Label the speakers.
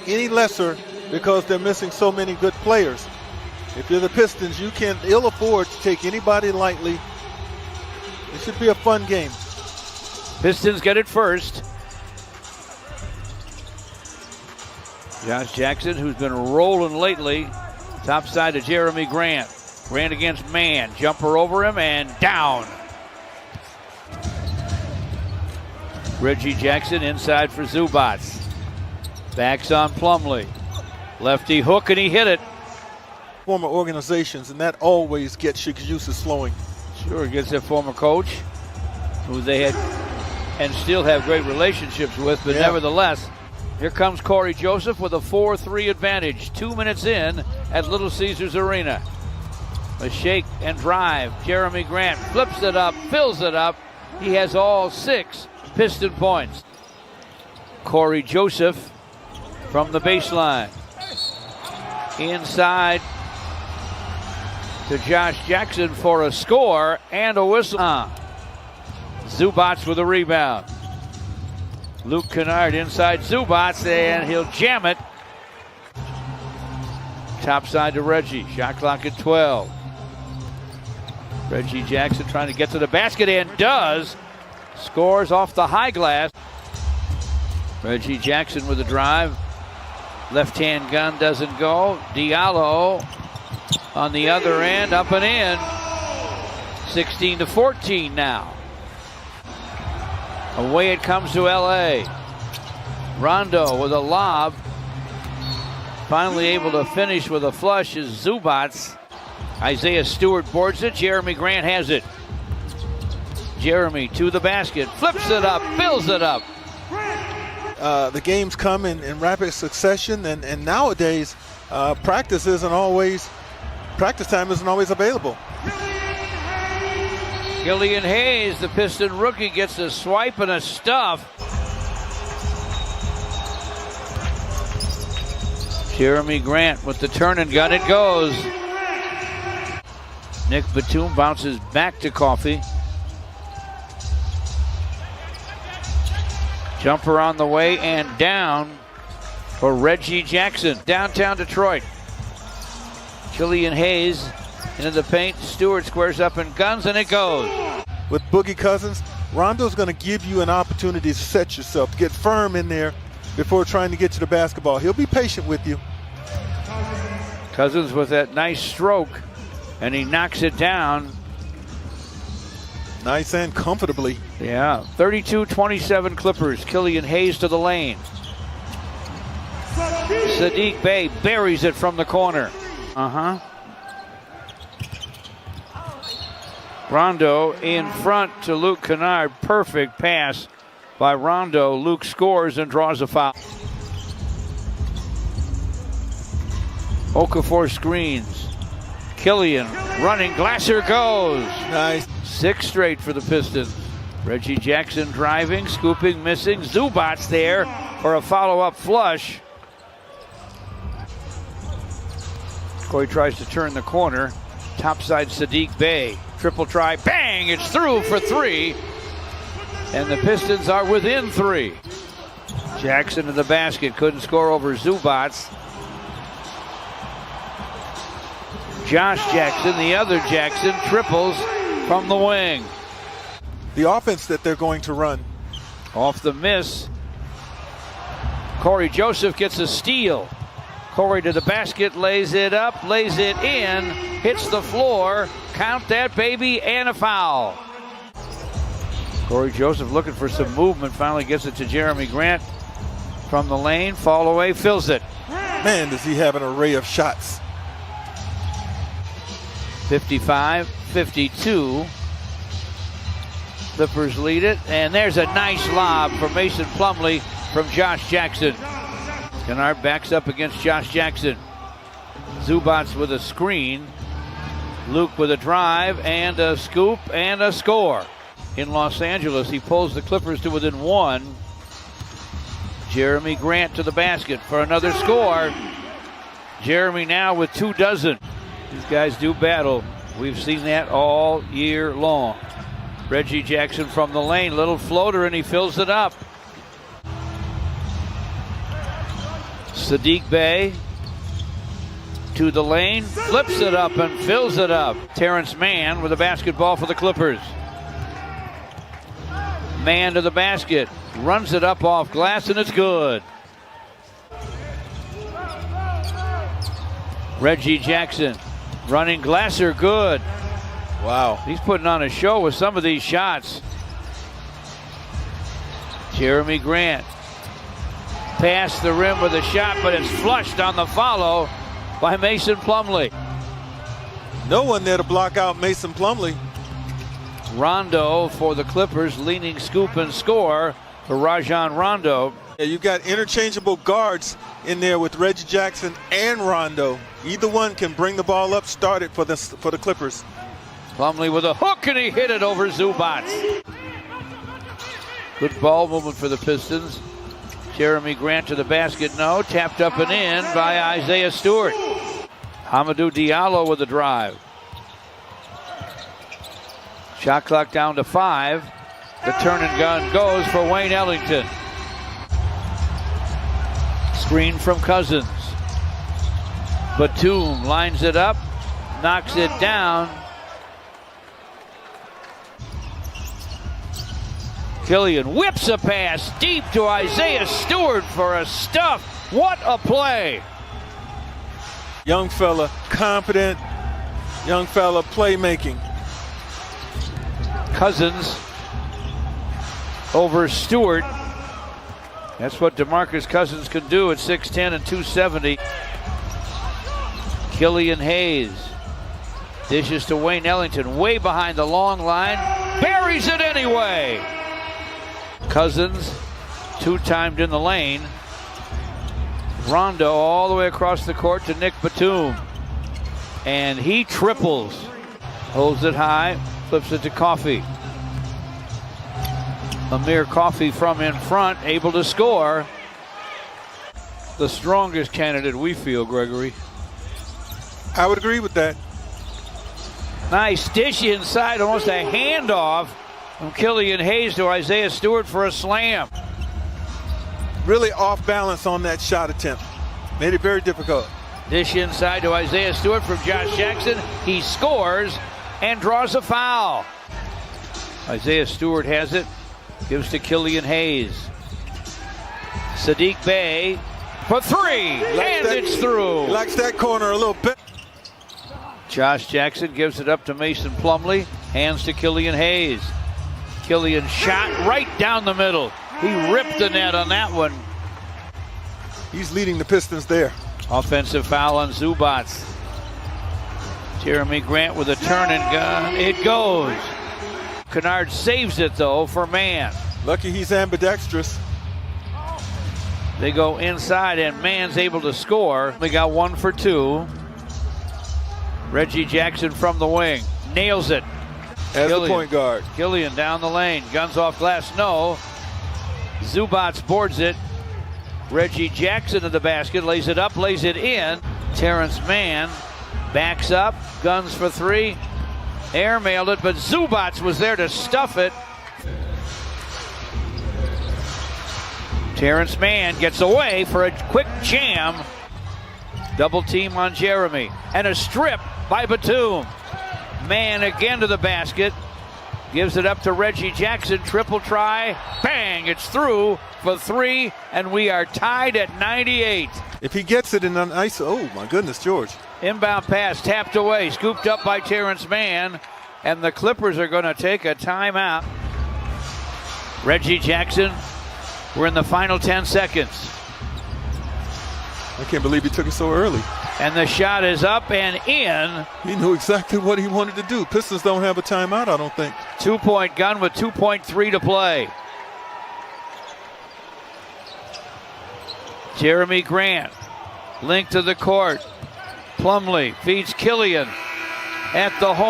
Speaker 1: any lesser because they're missing so many good players. If you're the Pistons, you can ill afford to take anybody lightly. It should be a fun game.
Speaker 2: Pistons get it first. Josh Jackson, who's been rolling lately, top side to Jeremy Grant. Grant against man, jumper over him and down. Reggie Jackson inside for Zubac. Backs on Plumlee. Lefty hook and he hit it.
Speaker 1: Former organizations, and that always gets your juices flowing.
Speaker 2: Sure, gets their former coach, who they had and still have great relationships with, but nevertheless, here comes Corey Joseph with a 4-3 advantage. 2 minutes in at Little Caesars Arena. A shake and drive. Jeremy Grant flips it up, fills it up. He has all 6 Piston points. Corey Joseph from the baseline. Inside to Josh Jackson for a score and a whistle. Zubac with a rebound. Luke Kennard inside Zubac, and he'll jam it. Top side to Reggie. Shot clock at 12. Reggie Jackson trying to get to the basket and does. Scores off the high glass. Reggie Jackson with a drive. Left-hand gun doesn't go. Diallo on the other end, up and in. 16-14 now. Away it comes to LA. Rondo with a lob. Finally able to finish with a flush is Zubac. Isaiah Stewart boards it. Jeremy Grant has it. Jeremy to the basket. Flips it up. Fills it up.
Speaker 1: The games come in rapid succession, and nowadays practice time isn't always available.
Speaker 2: Killian Hayes, the Piston rookie, gets a swipe and a stuff. Jeremy Grant with the turn and gun. It goes. Nick Batum bounces back to Coffey. Jumper on the way and down for Reggie Jackson. Downtown Detroit. Killian Hayes into the paint. Stewart squares up and guns, and it goes.
Speaker 1: With Boogie Cousins, Rondo's going to give you an opportunity to set yourself, to get firm in there before trying to get to the basketball. He'll be patient with you.
Speaker 2: Cousins with that nice stroke, and he knocks it down.
Speaker 1: Nice and comfortably.
Speaker 2: Yeah, 32-27 Clippers. Killian Hayes to the lane. Sadiq Bey buries it from the corner. Rondo in front to Luke Kennard. Perfect pass by Rondo. Luke scores and draws a foul. Okafor screens. Killian running. Glasser goes.
Speaker 1: Nice.
Speaker 2: 6 straight for the Pistons. Reggie Jackson driving, scooping, missing. Zubac there for a follow-up flush. Corey tries to turn the corner. Topside Sadiq Bey. Triple try, bang! It's through for 3. And the Pistons are within 3. Jackson to the basket, couldn't score over Zubac. Josh Jackson, the other Jackson, triples from the wing.
Speaker 1: The offense that they're going to run.
Speaker 2: Off the miss. Corey Joseph gets a steal. Corey to the basket, lays it up, lays it in, hits the floor. Count that baby, and a foul. Corey Joseph looking for some movement, finally gets it to Jeremy Grant from the lane, fall away, fills it.
Speaker 1: Man, does he have an array of shots.
Speaker 2: 55-52. Clippers lead it, and there's a nice lob for Mason Plumlee from Josh Jackson. Kennard backs up against Josh Jackson. Zubac with a screen. Luke with a drive and a scoop and a score. In Los Angeles, he pulls the Clippers to within 1. Jeremy Grant to the basket for another score. Jeremy now with 2 dozen. These guys do battle. We've seen that all year long. Reggie Jackson from the lane, little floater, and he fills it up. Saddiq Bey to the lane, flips it up and fills it up. Terrence Mann with a basketball for the Clippers. Mann to the basket, runs it up off glass, and it's good. Reggie Jackson running Glasser, good.
Speaker 1: Wow.
Speaker 2: He's putting on a show with some of these shots. Jeremy Grant past the rim with a shot, but it's flushed on the follow by Mason Plumlee.
Speaker 1: No one there to block out Mason Plumlee.
Speaker 2: Rondo for the Clippers, leaning scoop and score for Rajon Rondo.
Speaker 1: Yeah, you've got interchangeable guards in there with Reggie Jackson and Rondo. Either one can bring the ball up, start it for the Clippers.
Speaker 2: Plumlee with a hook, and he hit it over Zubac. Good ball movement for the Pistons. Jeremy Grant to the basket, no. Tapped up and in by Isaiah Stewart. Hamidou Diallo with the drive. Shot clock down to 5. The turn and gun goes for Wayne Ellington. Screen from Cousins. Batum lines it up, knocks it down. Killian whips a pass deep to Isaiah Stewart for a stuff. What a play.
Speaker 1: Young fella, confident. Young fella, playmaking.
Speaker 2: Cousins over Stewart. That's what DeMarcus Cousins can do at 6'10 and 270. Killian Hayes dishes to Wayne Ellington, way behind the long line. Buries it anyway. Cousins, two-timed in the lane. Rondo all the way across the court to Nick Batum. And he triples. Holds it high, flips it to Coffey. Amir Coffey from in front, able to score. The strongest candidate we feel, Gregory.
Speaker 1: I would agree with that.
Speaker 2: Nice dish inside, almost a handoff from Killian Hayes to Isaiah Stewart for a slam.
Speaker 1: Really off balance on that shot attempt. Made it very difficult.
Speaker 2: Dish inside to Isaiah Stewart from Josh Jackson. He scores and draws a foul. Isaiah Stewart has it. Gives to Killian Hayes. Saddiq Bey for three, and it's through.
Speaker 1: He likes that corner a little bit.
Speaker 2: Josh Jackson gives it up to Mason Plumlee. Hands to Killian Hayes. Killian shot right down the middle. He ripped the net on that one.
Speaker 1: He's leading the Pistons there.
Speaker 2: Offensive foul on Zubac. Jeremy Grant with a turn and gun. It goes. Kennard saves it, though, for Mann.
Speaker 1: Lucky he's ambidextrous.
Speaker 2: They go inside, and Mann's able to score. They got 1 for 2. Reggie Jackson from the wing. Nails it.
Speaker 1: As the point guard.
Speaker 2: Killian down the lane. Guns off glass, no. Zubac boards it. Reggie Jackson to the basket. Lays it up, lays it in. Terrence Mann backs up. Guns for 3. Airmailed it, but Zubac was there to stuff it. Terrence Mann gets away for a quick jam. Double team on Jeremy. And a strip by Batum. Mann again to the basket. Gives it up to Reggie Jackson. Triple try. Bang! It's through for 3, and we are tied at 98.
Speaker 1: If he gets it in an ice, oh my goodness, George.
Speaker 2: Inbound pass tapped away, scooped up by Terrence Mann, and the Clippers are going to take a timeout. Reggie Jackson, we're in the final 10 seconds.
Speaker 1: I can't believe he took it so early.
Speaker 2: And the shot is up and in.
Speaker 1: He knew exactly what he wanted to do. Pistons don't have a timeout, I don't think.
Speaker 2: 2-point gun with 2.3 to play. Jeremy Grant, linked to the court. Plumlee feeds Killian at the horn.